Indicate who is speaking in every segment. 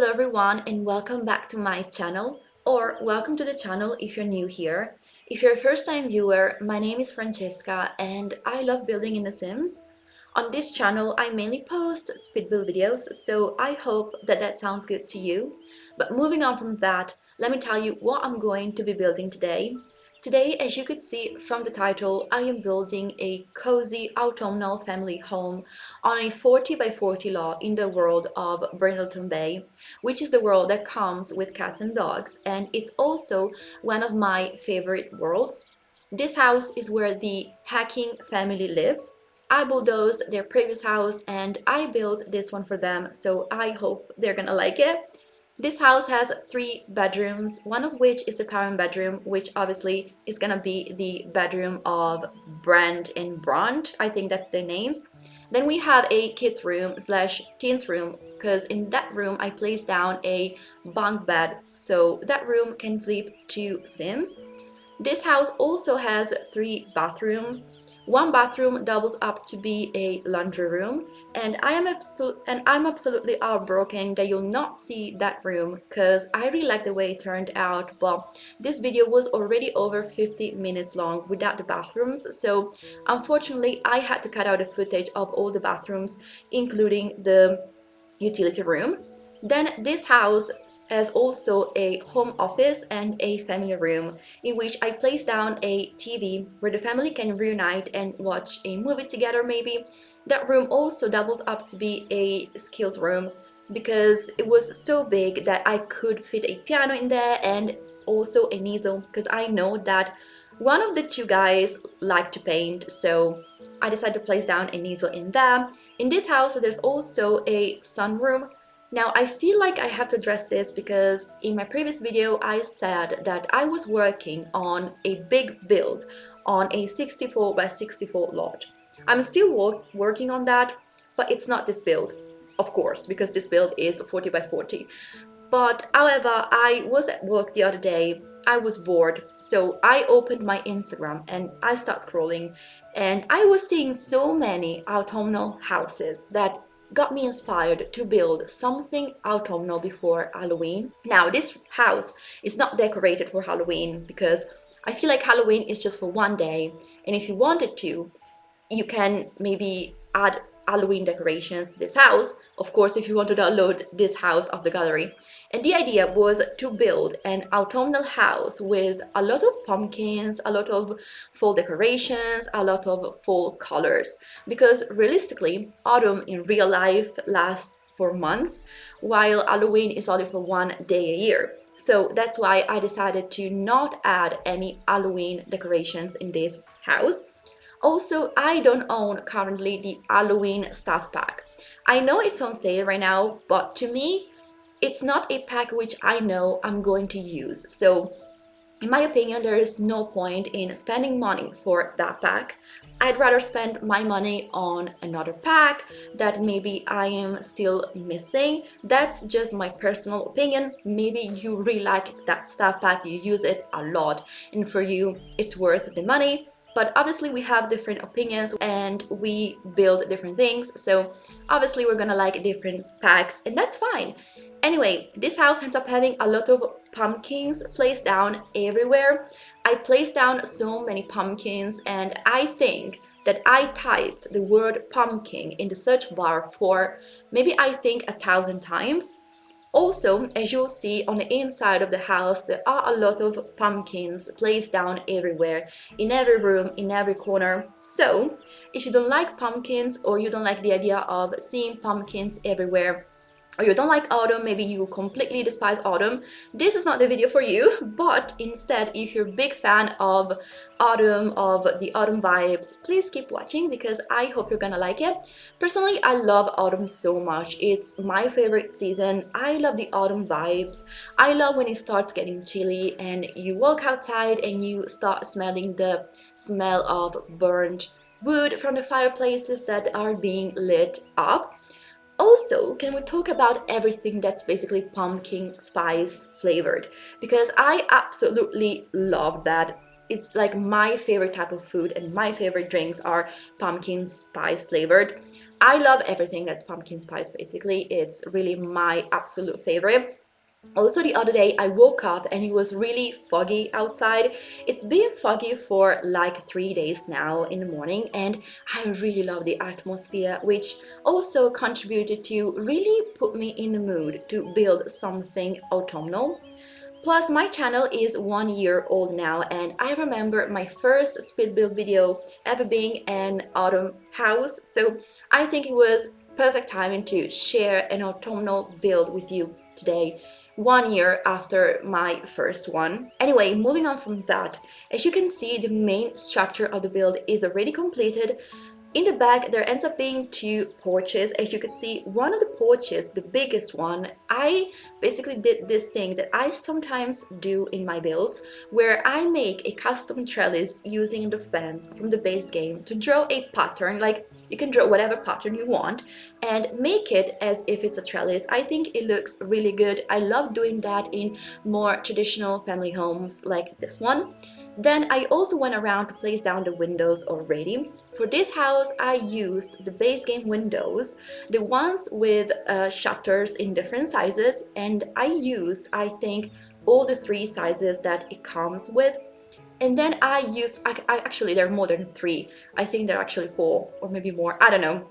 Speaker 1: Hello everyone and welcome back to my channel, or welcome to the channel if you're new here. If you're a first-time viewer, my name is Francesca and I love building in The Sims. On this channel, I mainly post speed build videos, so I hope that sounds good to you. But moving on from that, let me tell you what I'm going to be building today. Today, as you could see from the title, I am building a cozy autumnal family home on a 40 by 40 lot in the world of Brindleton Bay, which is the world that comes with cats and dogs, and it's also one of my favorite worlds. This house is where the Hacking family lives. I bulldozed their previous house and I built this one for them, so I hope they're gonna like it. This house has 3 bedrooms, one of which is the parent bedroom, which obviously is gonna be the bedroom of Brand and Bront. I think that's their names. Then we have a kids room slash teens room, because in that room I placed down a bunk bed, so that room can sleep 2 Sims. This house also has 3 bathrooms. One bathroom doubles up to be a laundry room, and I'm absolutely heartbroken that you'll not see that room because I really like the way it turned out. But this video was already over 50 minutes long without the bathrooms, so unfortunately I had to cut out the footage of all the bathrooms, including the utility room. Then this house has also a home office and a family room in which I place down a TV where the family can reunite and watch a movie together maybe. That room also doubles up to be a skills room because it was so big that I could fit a piano in there and also an easel, because I know that one of the 2 guys like to paint, so I decided to place down an easel in there. In this house there's also a sunroom. Now, I feel like I have to address this because in my previous video I said that I was working on a big build on a 64 by 64 lot. I'm still working on that, but it's not this build, of course, because this build is 40 by 40. But however, I was at work the other day, I was bored, so I opened my Instagram and I started scrolling, and I was seeing so many autumnal houses that got me inspired to build something autumnal before Halloween. Now, this house is not decorated for Halloween because I feel like Halloween is just for one day, and if you wanted to, you can maybe add Halloween decorations to this house, of course, if you want to download this house of the gallery. And the idea was to build an autumnal house with a lot of pumpkins, a lot of fall decorations, a lot of fall colors. Because realistically, autumn in real life lasts for months, while Halloween is only for one day a year. So that's why I decided to not add any Halloween decorations in this house. Also, I don't own currently the Halloween stuff pack. I know it's on sale right now, but to me, it's not a pack which I know I'm going to use. So, in my opinion, there is no point in spending money for that pack. I'd rather spend my money on another pack that maybe I am still missing. That's just my personal opinion. Maybe you really like that stuff pack, you use it a lot, and for you, it's worth the money. But obviously we have different opinions and we build different things, so obviously we're gonna like different packs, and that's fine. Anyway, this house ends up having a lot of pumpkins placed down everywhere. I placed down so many pumpkins, and I think that I typed the word pumpkin in the search bar for maybe I think 1,000 times. Also, as you'll see on the inside of the house, there are a lot of pumpkins placed down everywhere, in every room, in every corner. So, if you don't like pumpkins, or you don't like the idea of seeing pumpkins everywhere, or you don't like autumn, maybe you completely despise autumn, this is not the video for you. But instead, if you're a big fan of autumn, of the autumn vibes, please keep watching because I hope you're gonna like it. Personally, I love autumn so much. It's my favorite season. I love the autumn vibes. I love when it starts getting chilly and you walk outside and you start smelling the smell of burnt wood from the fireplaces that are being lit up. Also, can we talk about everything that's basically pumpkin spice flavored? Because I absolutely love that. It's like my favorite type of food, and my favorite drinks are pumpkin spice flavored. I love everything that's pumpkin spice, basically. It's really my absolute favorite. Also, the other day I woke up and it was really foggy outside. It's been foggy for like 3 days now in the morning, and I really love the atmosphere, which also contributed to really put me in the mood to build something autumnal. Plus, my channel is 1 year old now, and I remember my first split build video ever being an autumn house, so I think it was perfect timing to share an autumnal build with you today, 1 year after my first one. Anyway, moving on from that, as you can see, the main structure of the build is already completed. In the back, there ends up being two porches. As you can see, one of the porches, the biggest one, I basically did this thing that I sometimes do in my builds, where I make a custom trellis using the fence from the base game to draw a pattern. Like, you can draw whatever pattern you want and make it as if it's a trellis. I think it looks really good. I love doing that in more traditional family homes like this one. Then I also went around to place down the windows already. For this house, I used the base game windows, the ones with shutters in different sizes, and I used, I think, all the three sizes that it comes with. And then actually, there are more than three. I think there are actually four or maybe more, I don't know.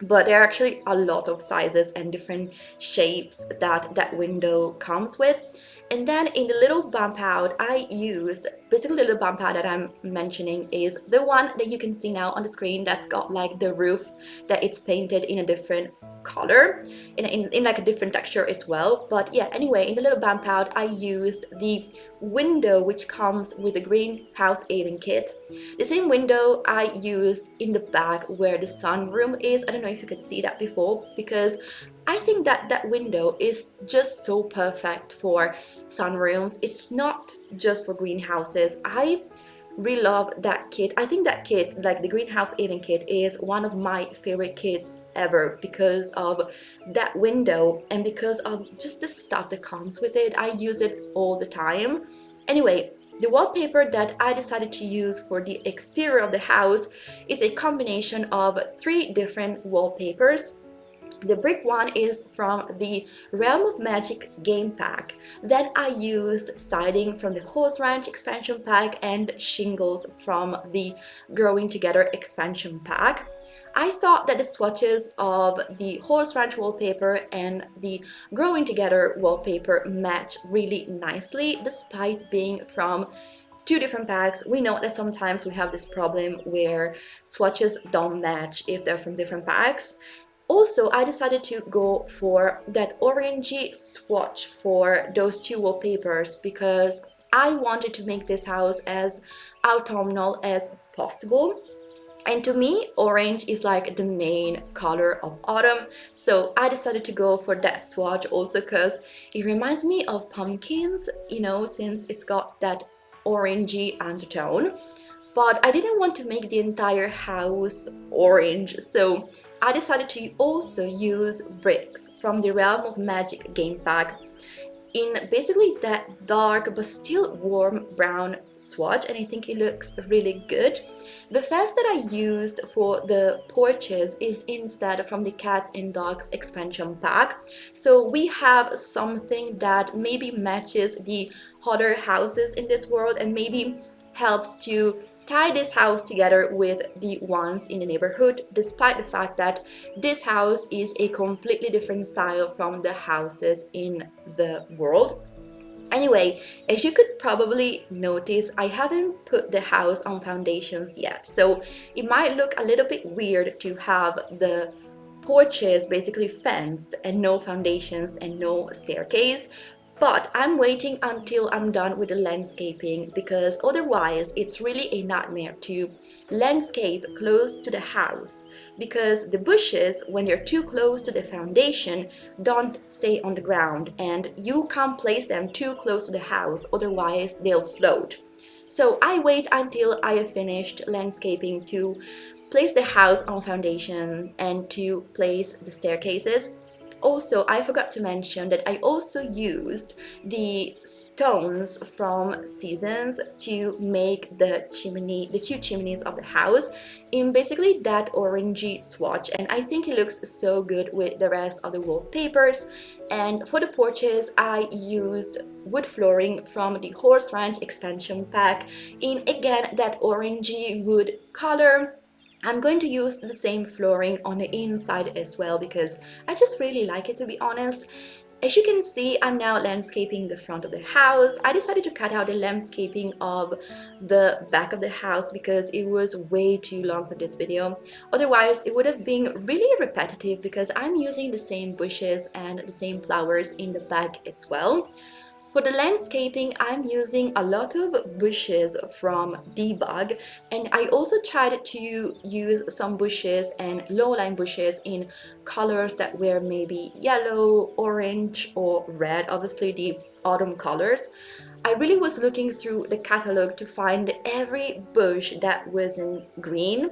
Speaker 1: But there are actually a lot of sizes and different shapes that that window comes with. And then in the little bump out, I used, basically the little bump out that I'm mentioning is the one that you can see now on the screen that's got like the roof that it's painted in a different color, in like a different texture as well. But yeah, anyway, in the little bump out, I used the window which comes with the greenhouse aiding kit. The same window I used in the back where the sunroom is. I don't know if you could see that before, because I think that that window is just so perfect for sunrooms. It's not just for greenhouses. I really love that kit. I think that kit, like the greenhouse aiding kit, is one of my favorite kits ever because of that window and because of just the stuff that comes with it. I use it all the time. Anyway, the wallpaper that I decided to use for the exterior of the house is a combination of three different wallpapers. The brick one is from the Realm of Magic game pack. Then I used siding from the Horse Ranch expansion pack and shingles from the Growing Together expansion pack. I thought that the swatches of the Horse Ranch wallpaper and the Growing Together wallpaper match really nicely, despite being from two different packs. We know that sometimes we have this problem where swatches don't match if they're from different packs. Also, I decided to go for that orangey swatch for those two wallpapers because I wanted to make this house as autumnal as possible. And to me, orange is like the main color of autumn, so I decided to go for that swatch also because it reminds me of pumpkins, you know, since it's got that orangey undertone. But I didn't want to make the entire house orange, so I decided to also use bricks from the Realm of Magic game pack in basically that dark but still warm brown swatch, and I think it looks really good. The fence that I used for the porches is instead from the Cats and Dogs expansion pack, so we have something that maybe matches the other houses in this world and maybe helps to tie this house together with the ones in the neighborhood, despite the fact that this house is a completely different style from the houses in the world. Anyway, as you could probably notice, I haven't put the house on foundations yet, so it might look a little bit weird to have the porches basically fenced and no foundations and no staircase. But I'm waiting until I'm done with the landscaping because otherwise it's really a nightmare to landscape close to the house because the bushes, when they're too close to the foundation, don't stay on the ground and you can't place them too close to the house, otherwise they'll float. So I wait until I have finished landscaping to place the house on foundation and to place the staircases. also, I forgot to mention that I also used the stones from Seasons to make the chimney, the two chimneys of the house in basically that orangey swatch, and I think it looks so good with the rest of the wallpapers. And for the porches, I used wood flooring from the Horse Ranch expansion pack in again that orangey wood color. I'm going to use the same flooring on the inside as well because I just really like it, to be honest. As you can see, I'm now landscaping the front of the house. I decided to cut out the landscaping of the back of the house because it was way too long for this video. Otherwise, it would have been really repetitive because I'm using the same bushes and the same flowers in the back as well. For the landscaping, I'm using a lot of bushes from Debug, and I also tried to use some bushes and low-lying bushes in colors that were maybe yellow, orange, or red, obviously the autumn colors. I really was looking through the catalog to find every bush that wasn't green.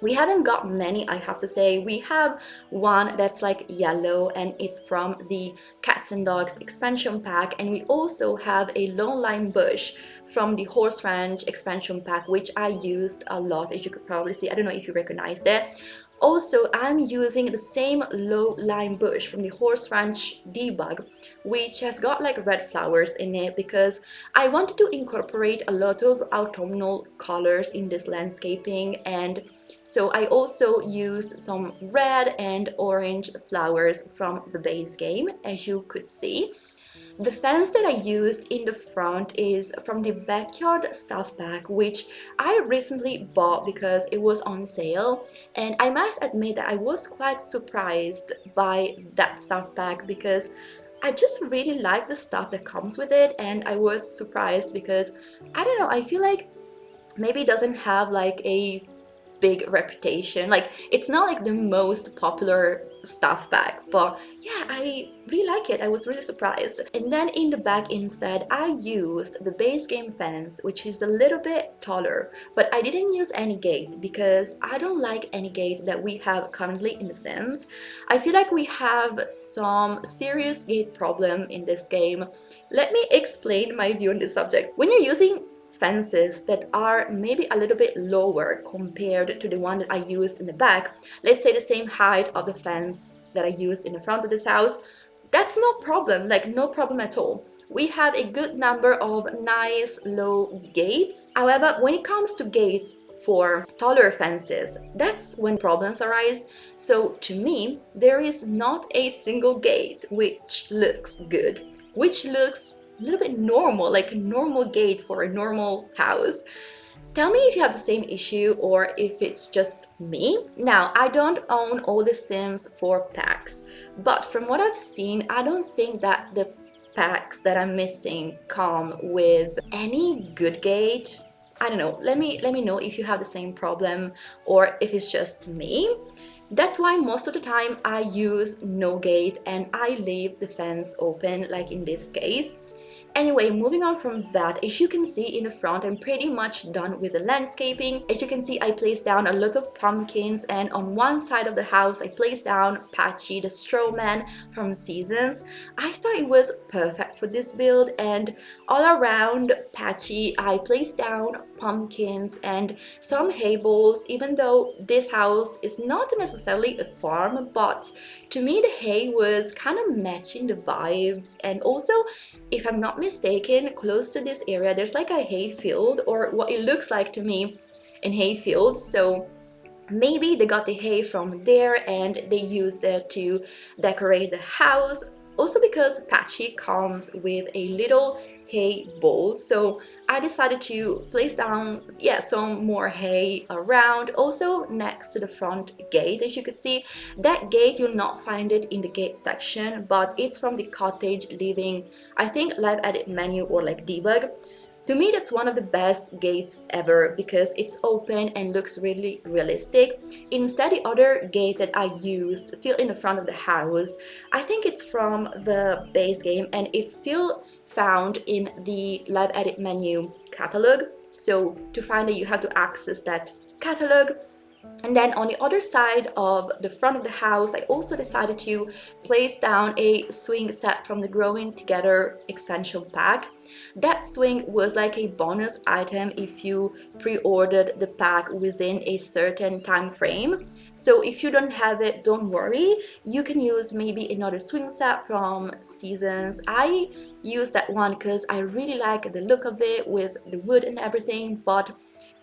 Speaker 1: We haven't got many, I have to say. We have one that's like yellow and it's from the Cats and Dogs expansion pack, and we also have a long lime bush from the Horse Ranch expansion pack, which I used a lot, as you could probably see. I don't know if you recognized it. Also, I'm using the same low lime bush from the Horse Ranch Debug, which has got like red flowers in it because I wanted to incorporate a lot of autumnal colors in this landscaping, and so I also used some red and orange flowers from the base game, as you could see. The fence that I used in the front is from the Backyard Stuff Pack, which I recently bought because it was on sale, and I must admit that I was quite surprised by that stuff pack because I just really like the stuff that comes with it, and I was surprised because, I don't know, I feel like maybe it doesn't have like a big reputation. Like, it's not like the most popular stuff bag, but yeah, I really like it. I was really surprised. And then in the back instead, I used the base game fence, which is a little bit taller, but I didn't use any gate because I don't like any gate that we have currently in The Sims. I feel like we have some serious gate problem in this game. Let me explain my view on this subject. When you're using fences that are maybe a little bit lower compared to the one that I used in the back, let's say the same height of the fence that I used in the front of this house, that's no problem, like no problem at all. We have a good number of nice low gates. However, when it comes to gates for taller fences, that's when problems arise. So to me, there is not a single gate which looks good, which looks a little bit normal, like a normal gate for a normal house. Tell me if you have the same issue or if it's just me. Now, I don't own all the Sims 4 packs, but from what I've seen, I don't think that the packs that I'm missing come with any good gate. I don't know, let me know if you have the same problem or if it's just me. That's why most of the time I use no gate and I leave the fence open, like in this case. Anyway, moving on from that, as you can see in the front, I'm pretty much done with the landscaping. As you can see, I placed down a lot of pumpkins, and on one side of the house, I placed down Patchy, the straw man from Seasons. I thought it was perfect for this build, and all around Patchy, I placed down pumpkins and some hay bales, even though this house is not necessarily a farm, but to me the hay was kind of matching the vibes. And also, if I'm not mistaken, close to this area there's like a hay field, or what it looks like to me in hay field, so maybe they got the hay from there and they used it to decorate the house. Also, because Patchy comes with a little hay bowl, so I decided to place down, yeah, some more hay around. Also next to the front gate, as you could see, that gate you'll not find it in the gate section, but it's from the cottage living, I think, live edit menu or like debug. To me, that's one of the best gates ever because it's open and looks really realistic. Instead, the other gate that I used, still in the front of the house, I think it's from the base game and it's still found in the live edit menu catalog. So to find it, you have to access that catalog. And then on the other side of the front of the house, I also decided to place down a swing set from the Growing Together expansion pack. That swing was like a bonus item if you pre-ordered the pack within a certain time frame. So if you don't have it, don't worry. You can use maybe another swing set from Seasons. I use that one because I really like the look of it with the wood and everything, but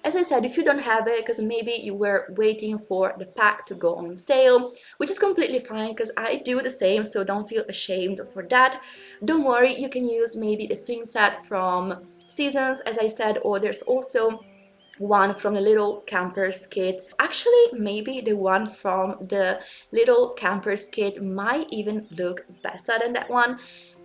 Speaker 1: as I said, if you don't have it because maybe you were waiting for the pack to go on sale, which is completely fine because I do the same, so don't feel ashamed for that. Don't worry, you can use maybe the swing set from Seasons, as I said, or there's also one from the Little Campers Kit. Actually, maybe the one from the Little Campers Kit might even look better than that one.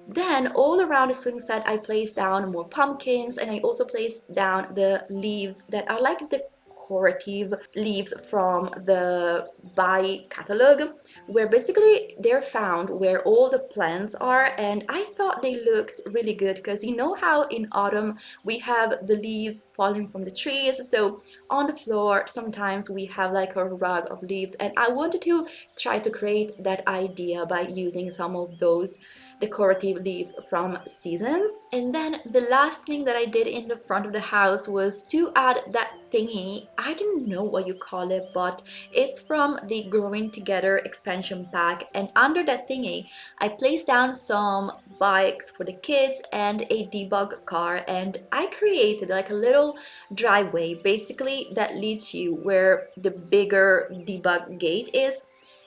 Speaker 1: Then all around the swing set I placed down more pumpkins, and I also placed down the leaves that are like decorative leaves from the Buy catalog, where basically they're found where all the plants are, and I thought they looked really good because you know how in autumn we have the leaves falling from the trees, so on the floor sometimes we have like a rug of leaves, and I wanted to try to create that idea by using some of those decorative leaves from Seasons. And then the last thing that I did in the front of the house was to add that thingy. I don't know what you call it, but it's from the Growing Together expansion pack, and under that thingy I placed down some bikes for the kids and a debug car, and I created like a little driveway basically that leads you where the bigger debug gate is.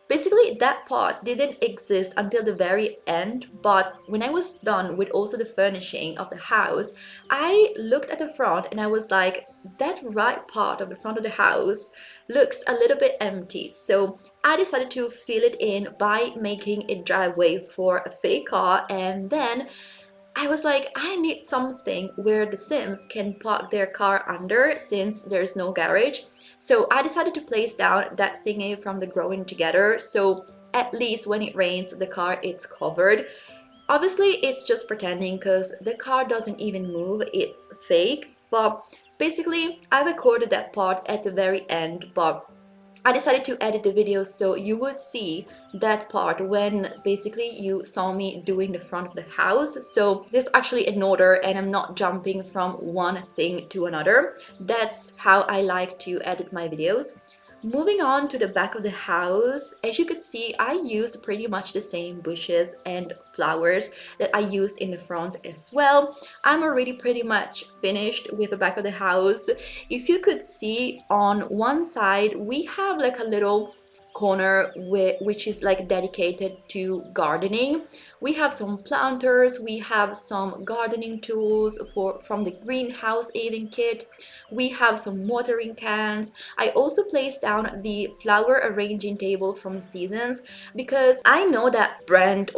Speaker 1: Basically, that part didn't exist until the very end, but when I was done with also the furnishing of the house, I looked at the front and I was like, that right part of the front of the house looks a little bit empty. So I decided to fill it in by making a driveway for a fake car, and then I was like, I need something where the Sims can park their car under since there's no garage. So I decided to place down that thingy from the Growing Together, so at least when it rains, the car is covered. Obviously, it's just pretending because the car doesn't even move, it's fake. But basically, I recorded that part at the very end, but I decided to edit the video so you would see that part when basically you saw me doing the front of the house. So there's actually an order and I'm not jumping from one thing to another. That's how I like to edit my videos. Moving on to the back of the house, as you could see, I used pretty much the same bushes and flowers that I used in the front as well. I'm already pretty much finished with the back of the house. If you could see on one side, we have like a little corner which is like dedicated to gardening. We have some planters, we have some gardening tools from the greenhouse aiding kit, we have some watering cans. I also placed down the flower arranging table from Seasons because I know that Brand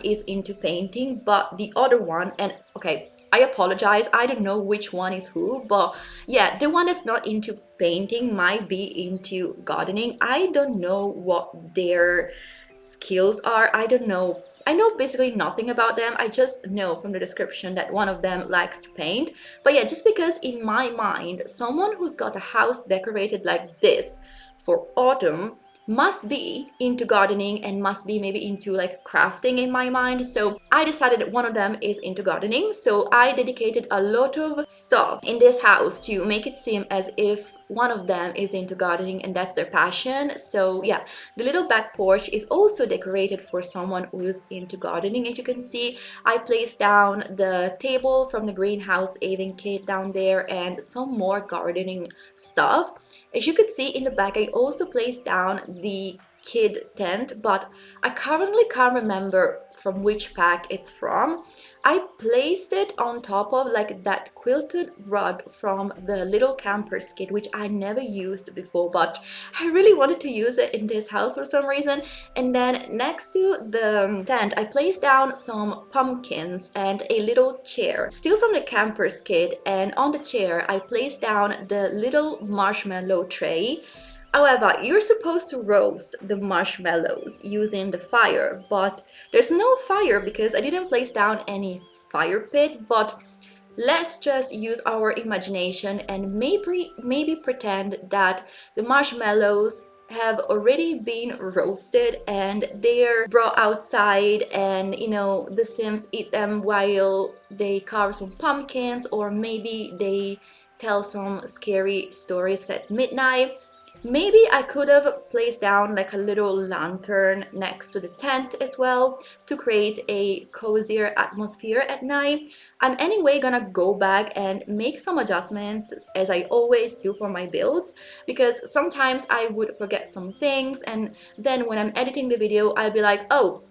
Speaker 1: is into painting, but the other one, and okay, I apologize, I don't know which one is who, but yeah, the one that's not into painting might be into gardening. I don't know what their skills are. I don't know. I know basically nothing about them. I just know from the description that one of them likes to paint. But yeah, just because in my mind, someone who's got a house decorated like this for autumn must be into gardening and must be maybe into like crafting in my mind. So I decided that one of them is into gardening. So I dedicated a lot of stuff in this house to make it seem as if one of them is into gardening and that's their passion. So yeah, the little back porch is also decorated for someone who's into gardening. As you can see, I placed down the table from the greenhouse aiding kit down there and some more gardening stuff. As you could see in the back, I also placed down the kid tent, but I currently can't remember from which pack it's from. I placed it on top of like that quilted rug from the Little Campers kit, which I never used before, but I really wanted to use it in this house for some reason. And then next to the tent, I placed down some pumpkins and a little chair, still from the Campers kit, and on the chair I placed down the little marshmallow tray. However, you're supposed to roast the marshmallows using the fire, but there's no fire because I didn't place down any fire pit, but let's just use our imagination and maybe pretend that the marshmallows have already been roasted and they're brought outside, and the Sims eat them while they carve some pumpkins, or maybe they tell some scary stories at midnight. Maybe I could have placed down like a little lantern next to the tent as well to create a cozier atmosphere at night. I'm anyway gonna go back and make some adjustments as I always do for my builds, because sometimes I would forget some things, and then when I'm editing the video I'll be like, oh,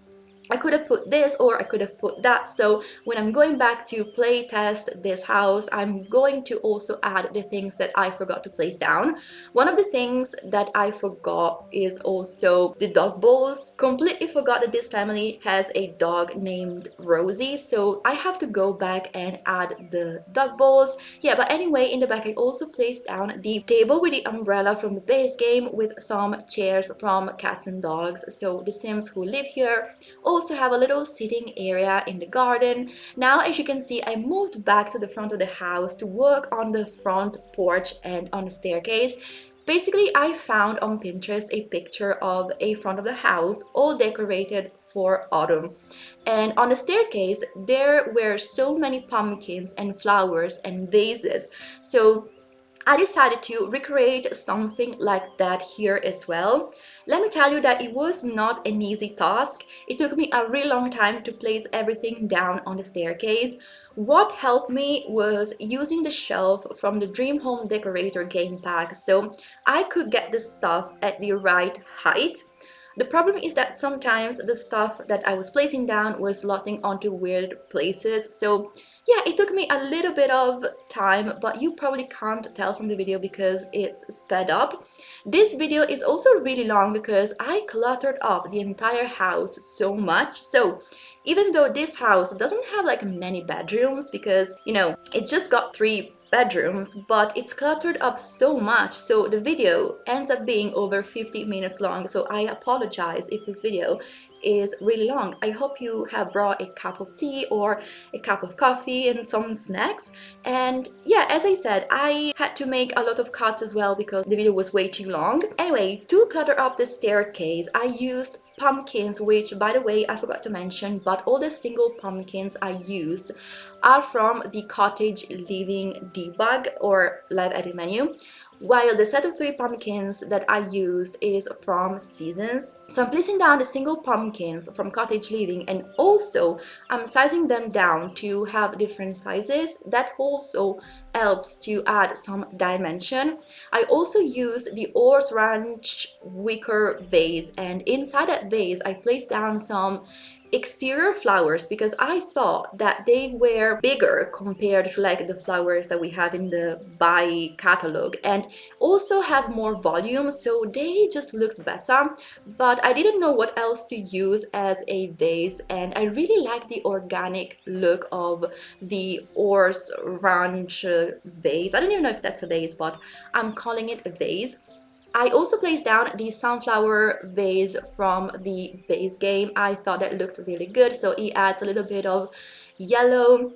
Speaker 1: I could have put this or I could have put that. So when I'm going back to play test this house, I'm going to also add the things that I forgot to place down. One of the things that I forgot is also the dog bowls. Completely forgot that this family has a dog named Rosie, so I have to go back and add the dog bowls. Yeah, but anyway, in the back I also placed down the table with the umbrella from the base game with some chairs from Cats and Dogs, so the Sims who live here also have a little sitting area in the garden. Now, as you can see, I moved back to the front of the house to work on the front porch and on the staircase. Basically, I found on Pinterest a picture of a front of the house all decorated for autumn. And on the staircase, there were so many pumpkins and flowers and vases. So I decided to recreate something like that here as well. Let me tell you that it was not an easy task. It took me a really long time to place everything down on the staircase. What helped me was using the shelf from the Dream Home Decorator game pack, so I could get the stuff at the right height. The problem is that sometimes the stuff that I was placing down was slotting onto weird places, so yeah, it took me a little bit of time, but you probably can't tell from the video because it's sped up. This video is also really long because I cluttered up the entire house so much. So even though this house doesn't have like many bedrooms, because it just got 3 bedrooms, but it's cluttered up so much, so the video ends up being over 50 minutes long. So I apologize if this video is really long. I hope you have brought a cup of tea or a cup of coffee and some snacks. And yeah, as I said, I had to make a lot of cuts as well because the video was way too long. Anyway, to clutter up the staircase, I used pumpkins, which by the way I forgot to mention, but all the single pumpkins I used are from the Cottage Living debug or live edit menu, while the set of 3 pumpkins that I used is from Seasons. So I'm placing down the single pumpkins from Cottage Living, and also I'm sizing them down to have different sizes. That also helps to add some dimension. I also used the Ors Ranch wicker vase, and inside that vase I placed down some exterior flowers because I thought that they were bigger compared to like the flowers that we have in the buy catalog, and also have more volume, so they just looked better. But I didn't know what else to use as a vase, and I really like the organic look of the Ors Ranch vase. I don't even know if that's a vase, but I'm calling it a vase. I also placed down the sunflower vase from the base game. I thought that looked really good, so it adds a little bit of yellow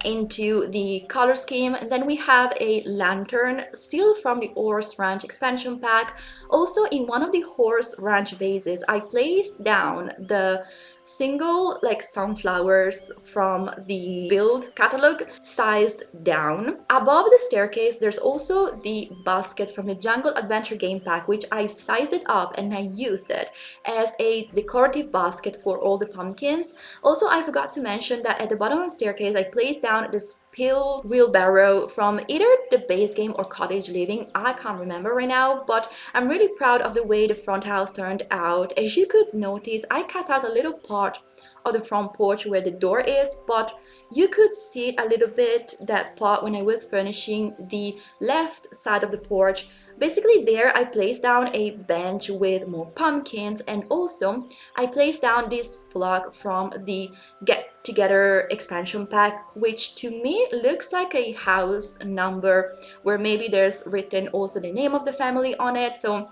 Speaker 1: into the color scheme. And then we have a lantern still from the Horse Ranch expansion pack. Also in one of the Horse Ranch vases I placed down the single like sunflowers from the build catalog sized down. Above the staircase there's also the basket from the Jungle Adventure game pack, which I sized it up and I used it as a decorative basket for all the pumpkins. Also, I forgot to mention that at the bottom of the staircase I placed down this pill wheelbarrow from either the base game or Cottage Living. I can't remember right now, but I'm really proud of the way the front house turned out. As you could notice, I cut out a little part of the front porch where the door is, but you could see it a little bit, that part, when I was furnishing the left side of the porch. Basically there I placed down a bench with more pumpkins, and also I placed down this block from the Get Together expansion pack, which to me looks like a house number where maybe there's written also the name of the family on it. So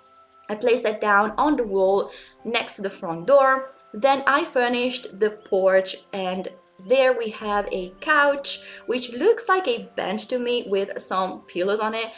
Speaker 1: I placed that down on the wall next to the front door. Then I furnished the porch and There we have a couch, which looks like a bench to me with some pillows on it.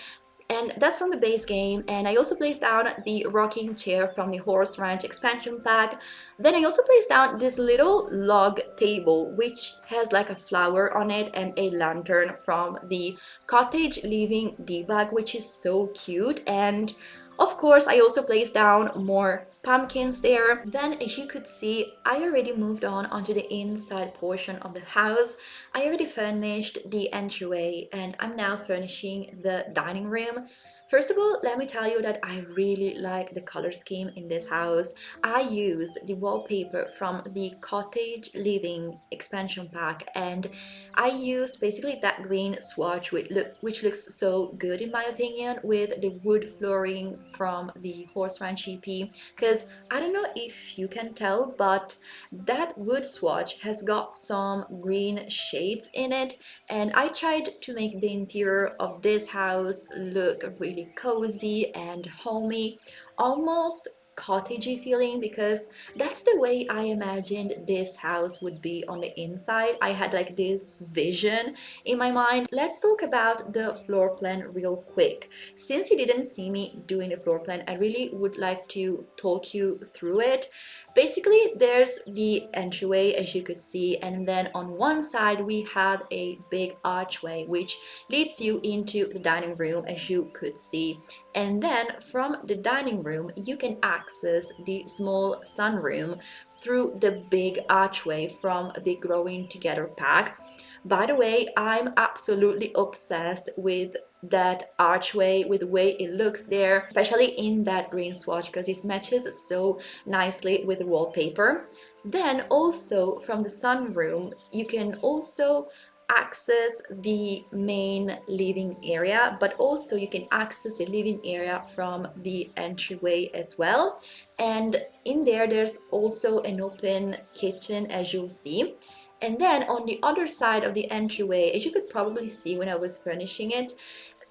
Speaker 1: And that's from the base game. And I also placed down the rocking chair from the Horse Ranch expansion pack. Then I also placed down this little log table, which has like a flower on it and a lantern from the cottage living debug, which is so cute. And of course, I also placed down more pumpkins there. Then, as you could see, I already moved on onto the inside portion of the house. I already furnished the entryway and I'm now furnishing the dining room. First of all, let me tell you that I really like the color scheme in this house. I used the wallpaper from the cottage living expansion pack, and I used basically that green swatch which looks so good in my opinion with the wood flooring from the Horse Ranch EP, because I don't know if you can tell, but that wood swatch has got some green shades in it, and I tried to make the interior of this house look really cozy and homey, almost cottagey feeling, because that's the way I imagined this house would be on the inside. I had like this vision in my mind. Let's talk about the floor plan real quick. Since you didn't see me doing the floor plan, I really would like to talk you through it. Basically, there's the entryway as you could see, and then on one side we have a big archway which leads you into the dining room as you could see. And then from the dining room you can access the small sunroom through the big archway from the Growing Together pack. By the way, I'm absolutely obsessed with that archway, with the way it looks there, especially in that green swatch because it matches so nicely with the wallpaper. Then also from the sunroom, you can also access the main living area, but also you can access the living area from the entryway as well. And in there, there's also an open kitchen as you'll see. And then on the other side of the entryway, as you could probably see when I was furnishing it,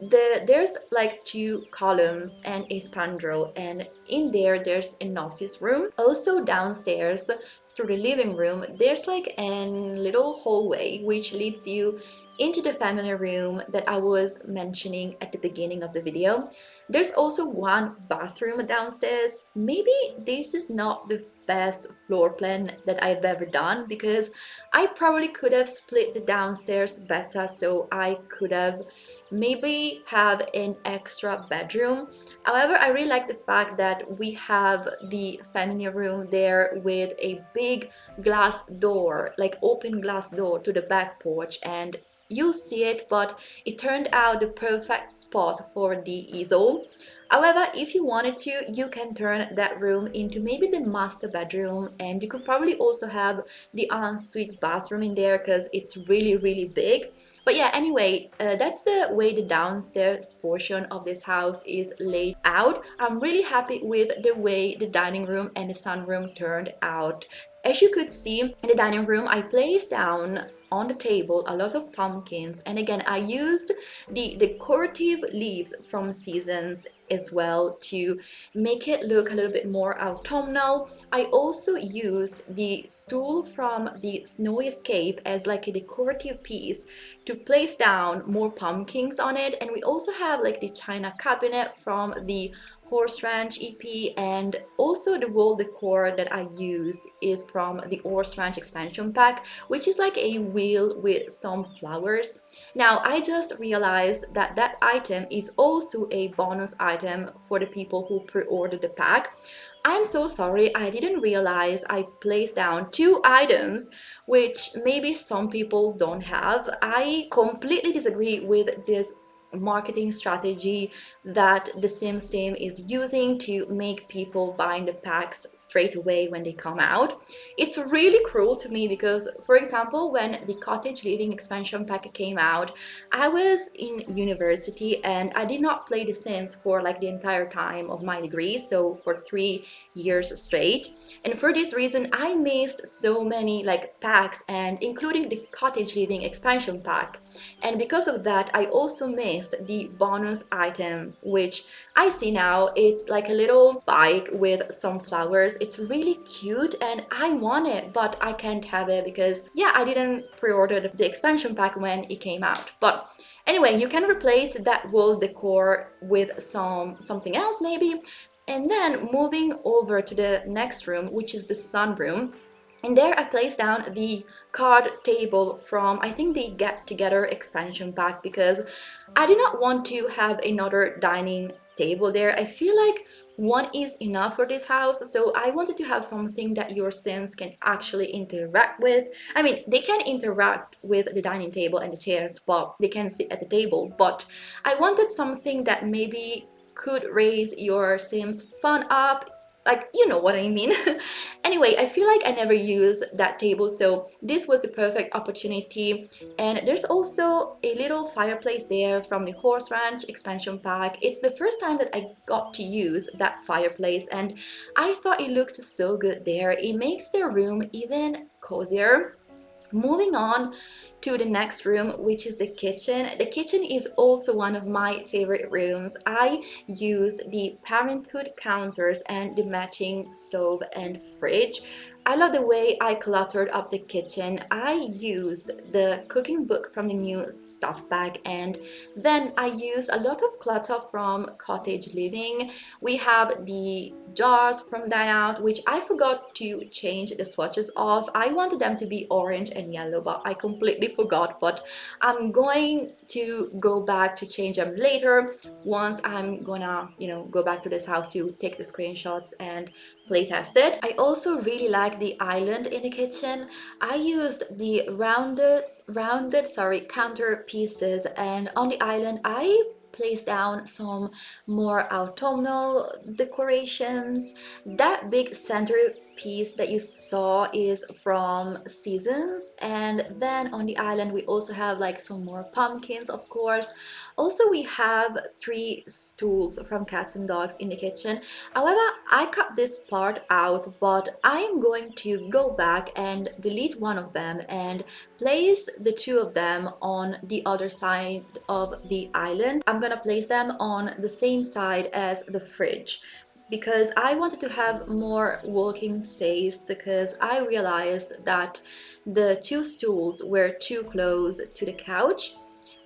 Speaker 1: there's like two columns and a spandrel, and in there there's an office room. Also downstairs through the living room there's like a little hallway which leads you into the family room that I was mentioning at the beginning of the video. There's also one bathroom downstairs. Maybe this is not the best floor plan that I've ever done, because I probably could have split the downstairs better, so I could have maybe have an extra bedroom. However, I really like the fact that we have the family room there with a big glass door, like open glass door to the back porch, and you'll see it, but it turned out the perfect spot for the easel. However, if you wanted to, you can turn that room into maybe the master bedroom, and you could probably also have the ensuite bathroom in there because it's really big. But yeah, anyway, that's the way the downstairs portion of this house is laid out. I'm really happy with the way the dining room and the sunroom turned out. As you could see in the dining room, I placed down on the table a lot of pumpkins, and again I used the decorative leaves from Seasons as well to make it look a little bit more autumnal. I also used the stool from the Snowy Escape as like a decorative piece to place down more pumpkins on it, and we also have like the china cabinet from the Horse Ranch EP, and also the wall decor that I used is from the Horse Ranch expansion pack, which is like a wheel with some flowers. Now I just realized that that item is also a bonus item for the people who pre-ordered the pack. I'm so sorry, I didn't realize I placed down two items which maybe some people don't have. I completely disagree with this marketing strategy that the Sims team is using to make people buying the packs straight away when they come out. It's really cruel to me because, for example, when the Cottage Living expansion pack came out, I was in university and I did not play The Sims for like the entire time of my degree, so for 3 years straight. And for this reason, I missed so many like packs, and including the Cottage Living expansion pack. And because of that, I also missed missed the bonus item, which I see now. It's like a little bike with some flowers. It's really cute and I want it, but I can't have it because, yeah, I didn't pre-order the expansion pack when it came out. But anyway, you can replace that wall decor with something else maybe. And then moving over to the next room, which is the sunroom. And there I placed down the card table from, I think, the Get Together expansion pack, because I do not want to have another dining table there. I feel like one is enough for this house, so I wanted to have something that your Sims can actually interact with. I mean, they can interact with the dining table and the chairs, but they can sit at the table. But I wanted something that maybe could raise your Sims fun up, like, you know what I mean. Anyway, I feel like I never use that table, so this was the perfect opportunity. And there's also a little fireplace there from the Horse Ranch expansion pack. It's the first time that I got to use that fireplace, and I thought it looked so good there. It makes the room even cozier. Moving on to the next room, which is the kitchen. The kitchen is also one of my favorite rooms. I used the parenthood counters and the matching stove and fridge. I love the way I cluttered up the kitchen. I used the cooking book from the new stuff bag, and then I used a lot of clutter from cottage living. We have the jars from Dine Out, which I forgot to change the swatches of. I wanted them to be orange and yellow, but I completely forgot. But I'm going to go back to change them later once I'm gonna, go back to this house to take the screenshots and play test it. I also really like the island in the kitchen. I used the rounded counter pieces, and on the island I place down some more autumnal decorations. That big centerpiece that you saw is from Seasons, and then on the island we also have like some more pumpkins, of course. Also, we have 3 stools from Cats and Dogs in the kitchen. However, I cut this part out, but I am going to go back and delete one of them and place the 2 of them on the other side of the island. I'm gonna place them on the same side as the fridge because I wanted to have more walking space, because I realized that the 2 stools were too close to the couch.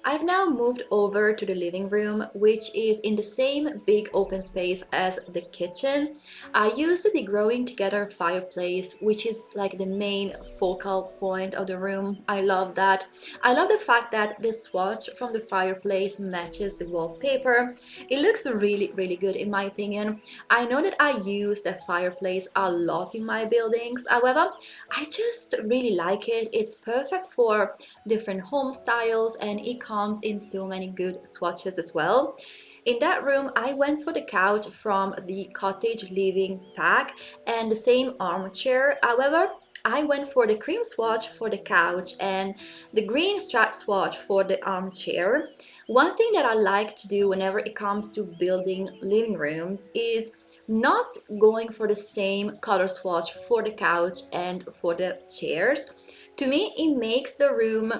Speaker 1: I've now moved over to the living room, which is in the same big open space as the kitchen. I used the Growing Together fireplace, which is like the main focal point of the room. I love that. I love the fact that the swatch from the fireplace matches the wallpaper. It looks really, really good in my opinion. I know that I use the fireplace a lot in my buildings. However, I just really like it. It's perfect for different home styles, and it comes in so many good swatches as well. In that room, I went for the couch from the cottage living pack and the same armchair. However, I went for the cream swatch for the couch and the green strap swatch for the armchair. One thing that I like to do whenever it comes to building living rooms is not going for the same color swatch for the couch and for the chairs. To me, it makes the room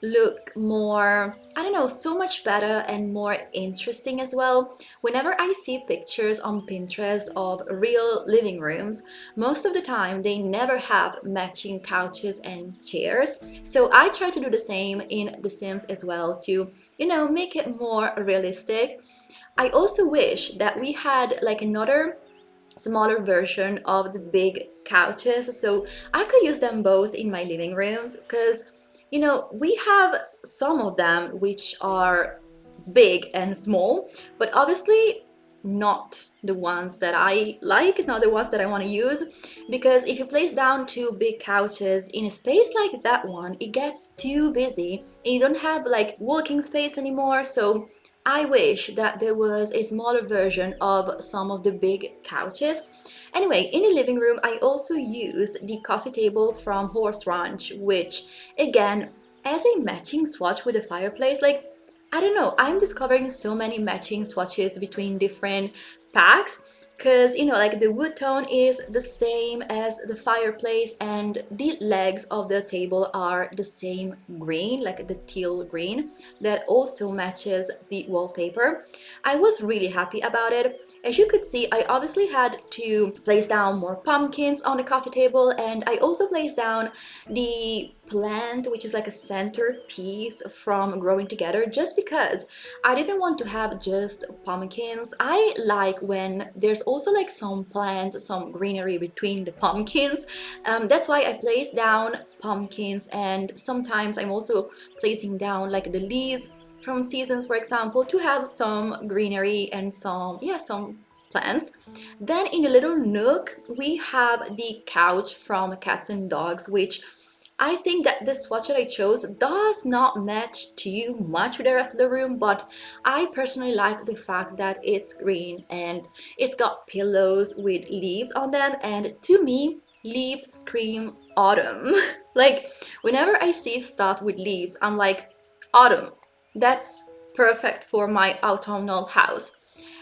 Speaker 1: look more, I don't know, so much better and more interesting as well. Whenever I see pictures on Pinterest of real living rooms, most of the time they never have matching couches and chairs. So I try to do the same in The Sims as well to, make it more realistic. I also wish that we had like another smaller version of the big couches so I could use them both in my living rooms, because we have some of them which are big and small, but obviously not the ones that I like, not the ones that I want to use, because if you place down 2 big couches in a space like that one, it gets too busy and you don't have like walking space anymore. So I wish that there was a smaller version of some of the big couches. Anyway, in the living room, I also used the coffee table from Horse Ranch, which again, as a matching swatch with the fireplace, like, I don't know, I'm discovering so many matching swatches between different packs, because you know, like the wood tone is the same as the fireplace, and the legs of the table are the same green, like the teal green, that also matches the wallpaper. I was really happy about it. As you could see, I obviously had to place down more pumpkins on the coffee table, and I also placed down the plant, which is like a centerpiece from Growing Together, just because I didn't want to have just pumpkins. I like when there's also like some plants, some greenery between the pumpkins. That's why I place down pumpkins, and sometimes I'm also placing down like the leaves from seasons, for example, to have some greenery and some plants. Then in the little nook, we have the couch from Cats and Dogs, which I think that the swatch that I chose does not match too much with the rest of the room, but I personally like the fact that it's green and it's got pillows with leaves on them, and to me, leaves scream autumn. Like, whenever I see stuff with leaves, I'm like, autumn. That's perfect for my autumnal house.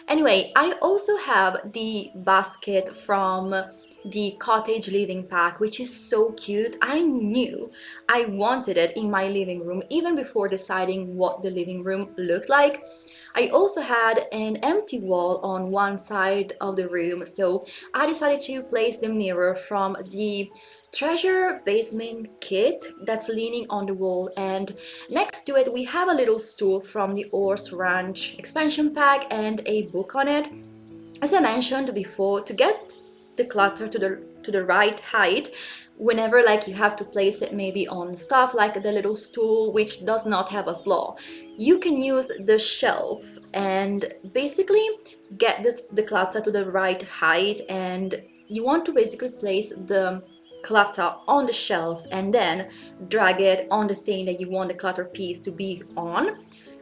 Speaker 1: Anyway, I also have the basket from the cottage living pack, which is so cute. I knew I wanted it in my living room even before deciding what the living room looked like. I also had an empty wall on one side of the room, so I decided to place the mirror from the treasure basement kit that's leaning on the wall, and next to it we have a little stool from the Ors Ranch expansion pack and a book on it. As I mentioned before, to get the clutter to the right height, whenever like you have to place it maybe on stuff like the little stool which does not have a slot, you can use the shelf and basically get the clutter to the right height. And you want to basically place the clutter on the shelf and then drag it on the thing that you want the clutter piece to be on.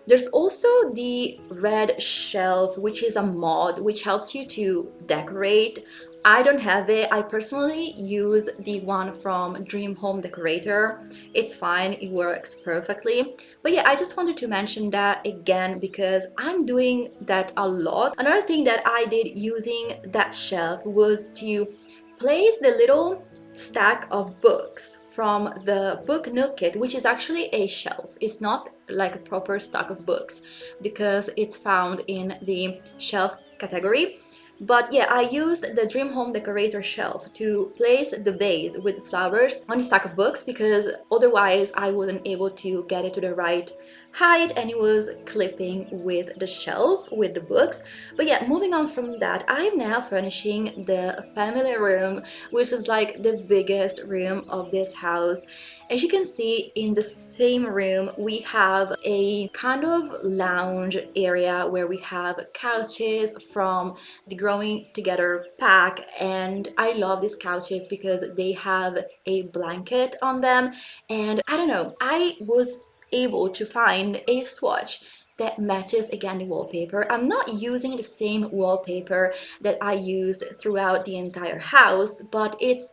Speaker 1: There's also the red shelf, which is a mod which helps you to decorate. I don't have it. I personally use the one from Dream Home Decorator. It's fine, it works perfectly. But yeah, I just wanted to mention that again because I'm doing that a lot. Another thing that I did using that shelf was to place the little stack of books from the book nook kit, which is actually a shelf. It's not like a proper stack of books because it's found in the shelf category. But yeah, I used the Dream Home Decorator shelf to place the vase with flowers on the stack of books because otherwise I wasn't able to get it to the right height and it was clipping with the shelf with the books. But yeah, moving on from that, I'm now furnishing the family room, which is like the biggest room of this house. As you can see, in the same room we have a kind of lounge area where we have couches from the Growing Together pack, and I love these couches because they have a blanket on them. And I don't know, I was able to find a swatch that matches again the wallpaper. I'm not using the same wallpaper that I used throughout the entire house, but it's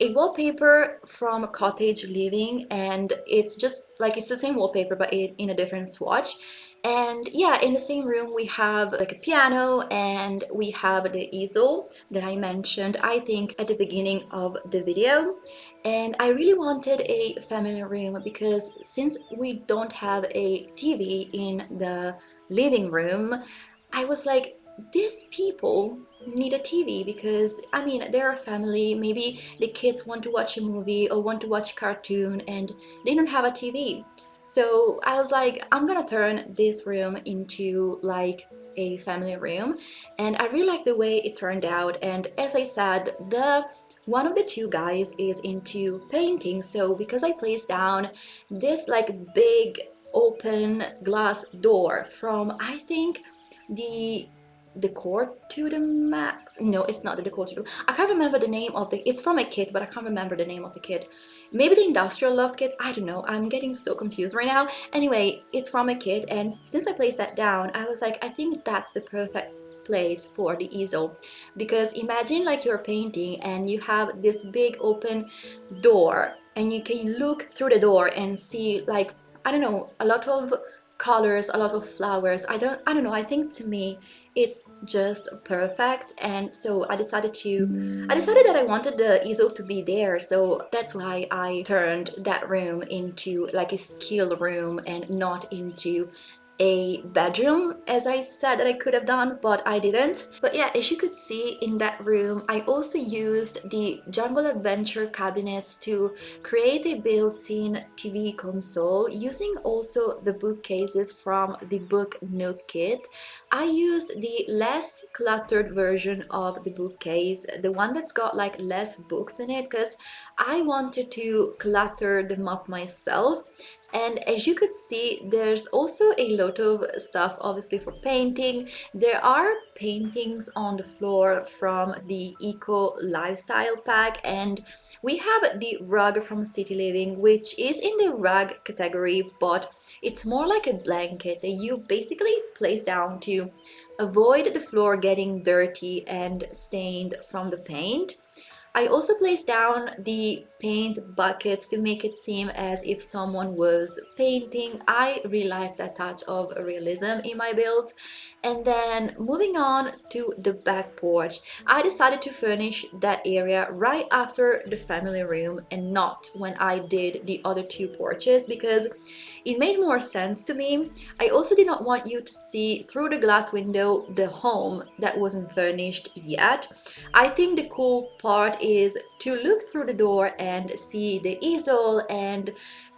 Speaker 1: a wallpaper from Cottage Living, and it's just like it's the same wallpaper but in a different swatch. And yeah, in the same room we have like a piano and we have the easel that I mentioned, I think, at the beginning of the video. And I really wanted a family room because since we don't have a TV in the living room, I was like, these people need a TV because I mean they're a family, maybe the kids want to watch a movie or want to watch a cartoon and they don't have a TV. So I was like, I'm gonna turn this room into like a family room, and I really like the way it turned out. And as I said, the one of the two guys is into painting, so because I placed down this like big open glass door from, I think, the Decor to the Max. No, it's not the Decor to the, I can't remember the name of the, it's from a kit, but I can't remember the name of the kit. Maybe the Industrial Loft kit, I don't know, I'm getting so confused right now. Anyway, it's from a kit, and since I placed that down, I was like, I think that's the perfect place for the easel. Because imagine like you're painting and you have this big open door and you can look through the door and see, like, I don't know, a lot of colors, a lot of flowers. I don't know, I think to me it's just perfect. And so I decided that I wanted the easel to be there, so that's why I turned that room into like a skill room and not into a bedroom, as I said that I could have done, but I didn't. But yeah, as you could see in that room, I also used the Jungle Adventure cabinets to create a built-in TV console using also the bookcases from the Book Nook kit. I used the less cluttered version of the bookcase, the one that's got like less books in it, because I wanted to clutter them up myself. And as you could see, there's also a lot of stuff obviously for painting. There are paintings on the floor from the Eco Lifestyle pack, and we have the rug from City Living, which is in the rug category, but it's more like a blanket that you basically place down to avoid the floor getting dirty and stained from the paint. I also placed down the paint buckets to make it seem as if someone was painting. I really like that touch of realism in my builds. And then moving on to the back porch, I decided to furnish that area right after the family room and not when I did the other two porches, because it made more sense to me. I also did not want you to see through the glass window the home that wasn't furnished yet. I think the cool part is to look through the door and see the easel and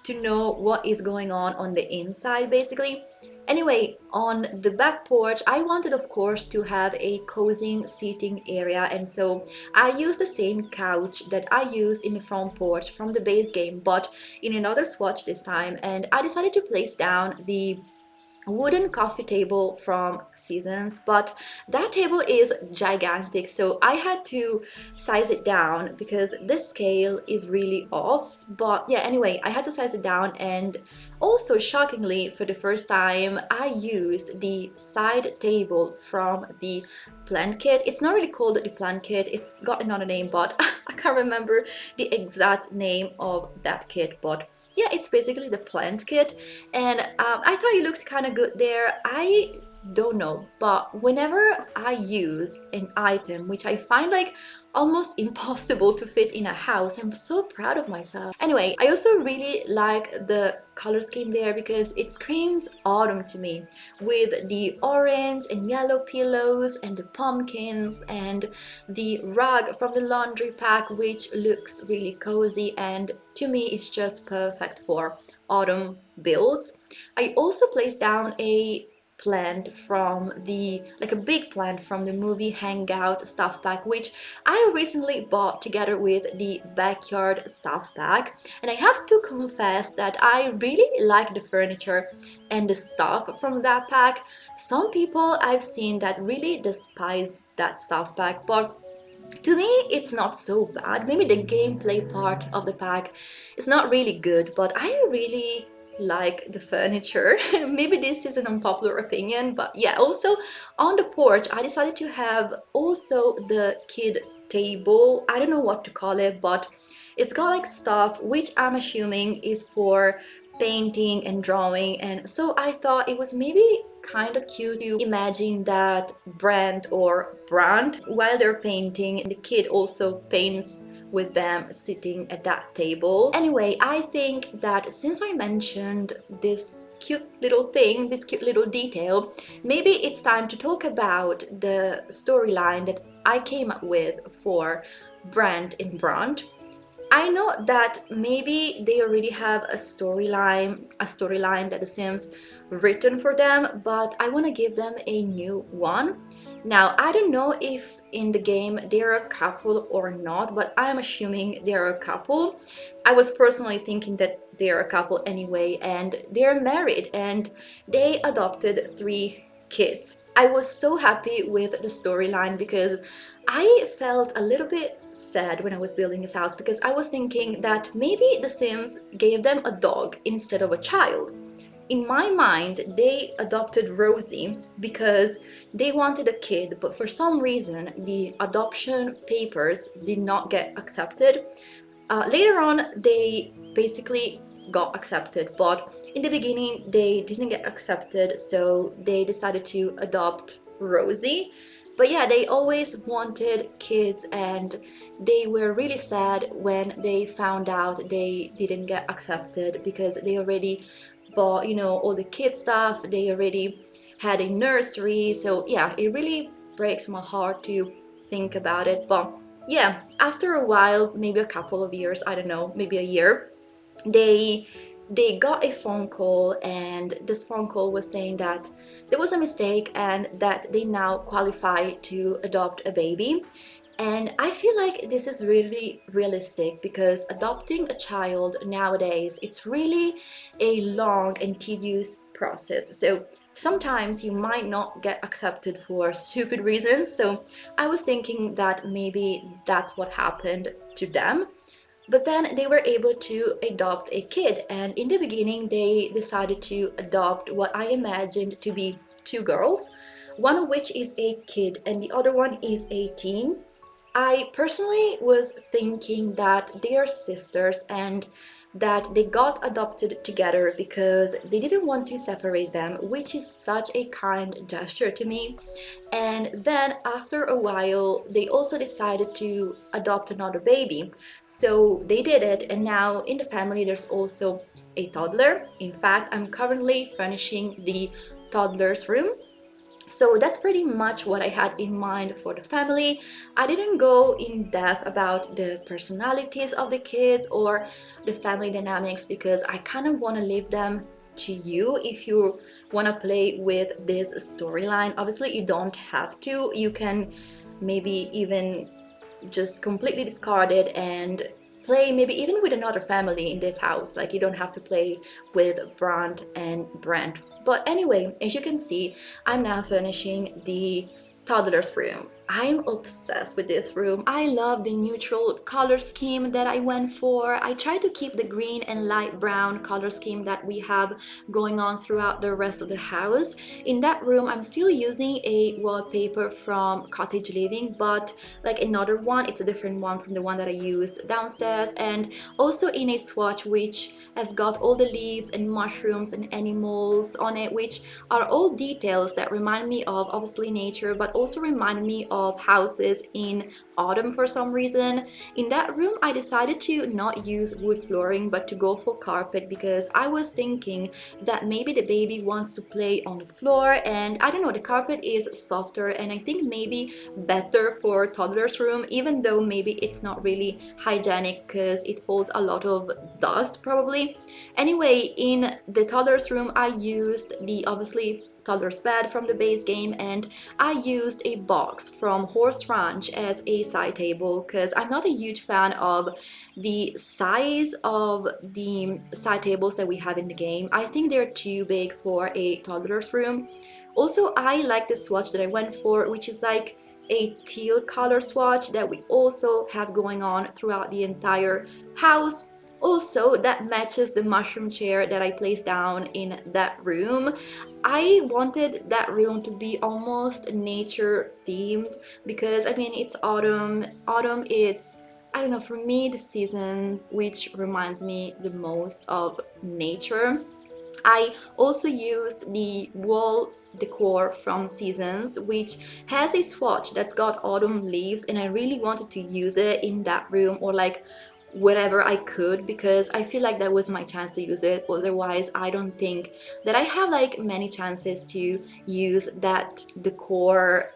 Speaker 1: to know what is going on the inside basically. Anyway, on the back porch, I wanted, of course, to have a cozy seating area, and so I used the same couch that I used in the front porch from the base game, but in another swatch this time, and I decided to place down the wooden coffee table from Seasons, but that table is gigantic, so I had to size it down because the scale is really off. But yeah, anyway, I had to size it down, and also shockingly, for the first time, I used the side table from the plant kit. It's not really called the plant kit, it's got another name, but I can't remember the exact name of that kit. But yeah, it's basically the plant kit, and I thought it looked kind of good there. I don't know, but whenever I use an item which I find like almost impossible to fit in a house, I'm so proud of myself. Anyway, I also really like the color scheme there because it screams autumn to me, with the orange and yellow pillows and the pumpkins and the rug from the laundry pack, which looks really cozy, and to me it's just perfect for autumn builds. I also placed down a plant from the like a big plant from the movie Hangout stuff pack, which I recently bought together with the backyard stuff pack, and I have to confess that I really like the furniture and the stuff from that pack. Some people I've seen that really despise that stuff pack, but to me it's not so bad. Maybe the gameplay part of the pack is not really good, but I really like the furniture. Maybe this is an unpopular opinion, but yeah. Also on the porch I decided to have also the kid table. I don't know what to call it, but it's got like stuff which I'm assuming is for painting and drawing, and so I thought it was maybe kind of cute to imagine that Brand or Brand, while they're painting, the kid also paints with them sitting at that table. Anyway, I think that since I mentioned this cute little thing, this cute little detail, maybe it's time to talk about the storyline that I came up with for Brand and Brand. I know that maybe they already have a storyline that The Sims written for them, but I want to give them a new one. Now, I don't know if in the game they're a couple or not, but I'm assuming they're a couple. I was personally thinking that they're a couple anyway, and they're married and they adopted 3 kids. I was so happy with the storyline because I felt a little bit sad when I was building this house, because I was thinking that maybe The Sims gave them a dog instead of a child. In my mind, they adopted Rosie because they wanted a kid, but for some reason the adoption papers did not get accepted. Later on, they basically got accepted, but in the beginning they didn't get accepted, so they decided to adopt Rosie. But yeah, they always wanted kids, and they were really sad when they found out they didn't get accepted, because they already bought, all the kid stuff. They already had a nursery. So yeah, it really breaks my heart to think about it. But yeah, after a while, maybe a couple of years, I don't know, maybe a year, they they got a phone call, and this phone call was saying that there was a mistake and that they now qualify to adopt a baby. And I feel like this is really realistic, because adopting a child nowadays, it's really a long and tedious process. So sometimes you might not get accepted for stupid reasons. So I was thinking that maybe that's what happened to them. But then they were able to adopt a kid, and in the beginning, they decided to adopt what I imagined to be two girls, one of which is a kid and the other one is a teen. I personally was thinking that they are sisters and that they got adopted together because they didn't want to separate them, which is such a kind gesture to me. And then after a while, they also decided to adopt another baby. So they did it, and now in the family, there's also a toddler. In fact, I'm currently furnishing the toddler's room. So that's pretty much what I had in mind for the family. I didn't go in depth about the personalities of the kids or the family dynamics, because I kind of want to leave them to you if you want to play with this storyline. Obviously, you don't have to. You can maybe even just completely discard it and play maybe even with another family in this house. Like, you don't have to play with Brand and Brent. But anyway, as you can see, I'm now furnishing the toddler's room. I'm obsessed with this room. I love the neutral color scheme that I went for. I tried to keep the green and light brown color scheme that we have going on throughout the rest of the house. In that room, I'm still using a wallpaper from Cottage Living, but like another one, it's a different one from the one that I used downstairs, and also in a swatch which has got all the leaves and mushrooms and animals on it, which are all details that remind me of obviously nature, but also remind me of houses in autumn for some reason. In that room, I decided to not use wood flooring but to go for carpet, because I was thinking that maybe the baby wants to play on the floor, and I don't know, the carpet is softer and I think maybe better for toddler's room, even though maybe it's not really hygienic because it holds a lot of dust probably. Anyway, in the toddler's room, I used the obviously toddler's bed from the base game, and I used a box from Horse Ranch as a side table because I'm not a huge fan of the size of the side tables that we have in the game. I think they're too big for a toddler's room. Also, I like the swatch that I went for, which is like a teal color swatch that we also have going on throughout the entire house. Also, that matches the mushroom chair that I placed down in that room. I wanted that room to be almost nature themed because I mean it's autumn. Autumn, it's, I don't know, for me the season which reminds me the most of nature. I also used the wall decor from Seasons, which has a swatch that's got autumn leaves, and I really wanted to use it in that room or like wherever I could, because I feel like that was my chance to use it. Otherwise, I don't think that I have like many chances to use that decor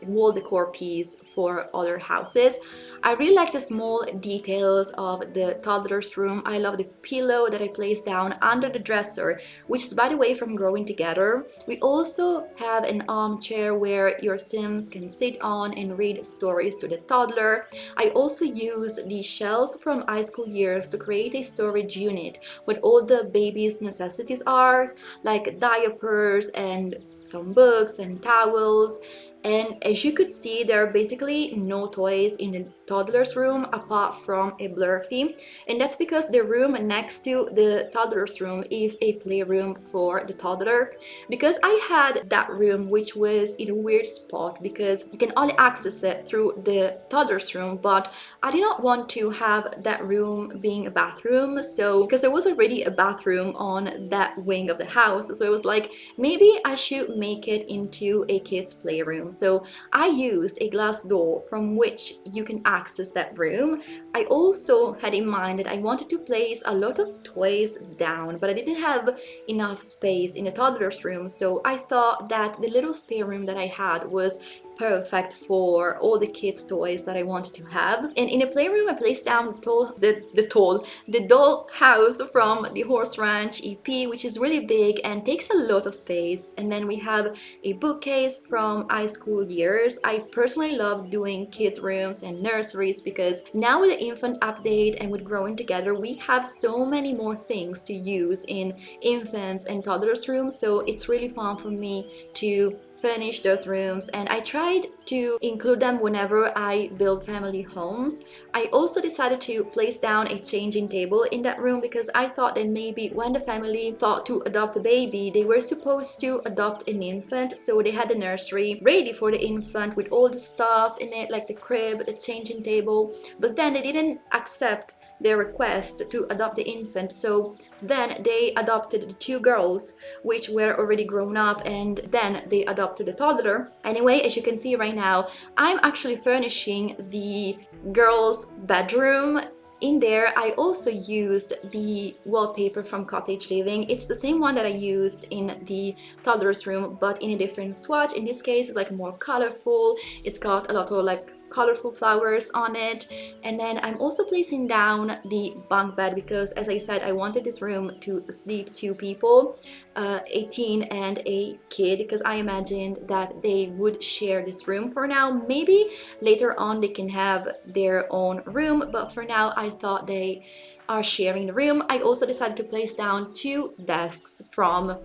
Speaker 1: wall decor piece for other houses. I really like the small details of the toddler's room. I love the pillow that I placed down under the dresser, which is by the way from Growing Together. We also have an armchair where your Sims can sit on and read stories to the toddler. I also used the shelves from High School Years to create a storage unit with all the baby's necessities are, like diapers and some books and towels. And as you could see, there are basically no toys in the toddler's room apart from a Blurfy, and that's because the room next to the toddler's room is a playroom for the toddler. Because I had that room, which was in a weird spot because you can only access it through the toddler's room, but I did not want to have that room being a bathroom, so because there was already a bathroom on that wing of the house, so it was like maybe I should make it into a kid's playroom. So I used a glass door from which you can access that room. I also had in mind that I wanted to place a lot of toys down, but I didn't have enough space in the toddler's room, so I thought that the little spare room that I had was perfect for all the kids' toys that I wanted to have. And in the playroom, I placed down the doll house from the Horse Ranch EP, which is really big and takes a lot of space. And then we have a bookcase from high school years. I personally love doing kids' rooms and nurseries because now with the infant update and with growing together, we have so many more things to use in infants and toddlers' rooms. So it's really fun for me to furnish those rooms, and I tried to include them whenever I build family homes. I also decided to place down a changing table in that room because I thought that maybe when the family thought to adopt a baby, they were supposed to adopt an infant, so they had the nursery ready for the infant with all the stuff in it, like the crib, the changing table, but then they didn't accept their request to adopt the infant, so then they adopted the two girls which were already grown up, and then they adopted the toddler. Anyway, as you can see right now, I'm actually furnishing the girls' bedroom. In there, I also used the wallpaper from Cottage Living. It's the same one that I used in the toddler's room, but in a different swatch. In this case, it's like more colorful. It's got a lot of like colorful flowers on it. And then I'm also placing down the bunk bed because, as I said, I wanted this room to sleep two people, a teen and a kid, because I imagined that they would share this room for now. Maybe later on they can have their own room, but for now I thought they are sharing the room. I also decided to place down two desks from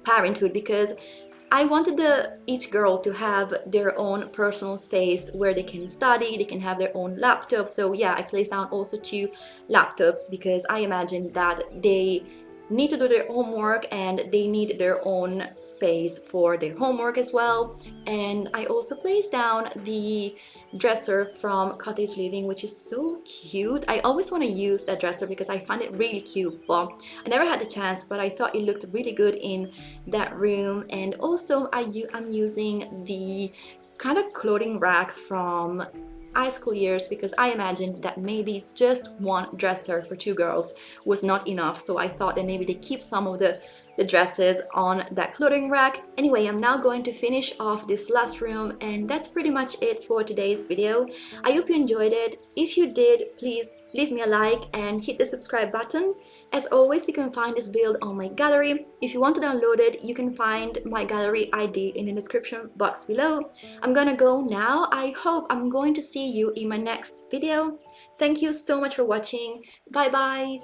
Speaker 1: Parenthood because I wanted each girl to have their own personal space where they can study, they can have their own laptop. So yeah, I placed down also two laptops because I imagined that they need to do their homework and they need their own space for their homework as well. And I also placed down the dresser from Cottage Living, which is so cute. I always want to use that dresser because I find it really cute, but I never had the chance, but I thought it looked really good in that room. And also I'm using the kind of clothing rack from high school years because I imagined that maybe just one dresser for two girls was not enough, so I thought that maybe they keep some of the dresses on that clothing rack. Anyway, I'm now going to finish off this last room, and that's pretty much it for today's video. I hope you enjoyed it. If you did, please leave me a like and hit the subscribe button. As always, you can find this build on my gallery. If you want to download it, you can find my gallery ID in the description box below. I'm gonna go now. I hope I'm going to see you in my next video. Thank you so much for watching. Bye bye!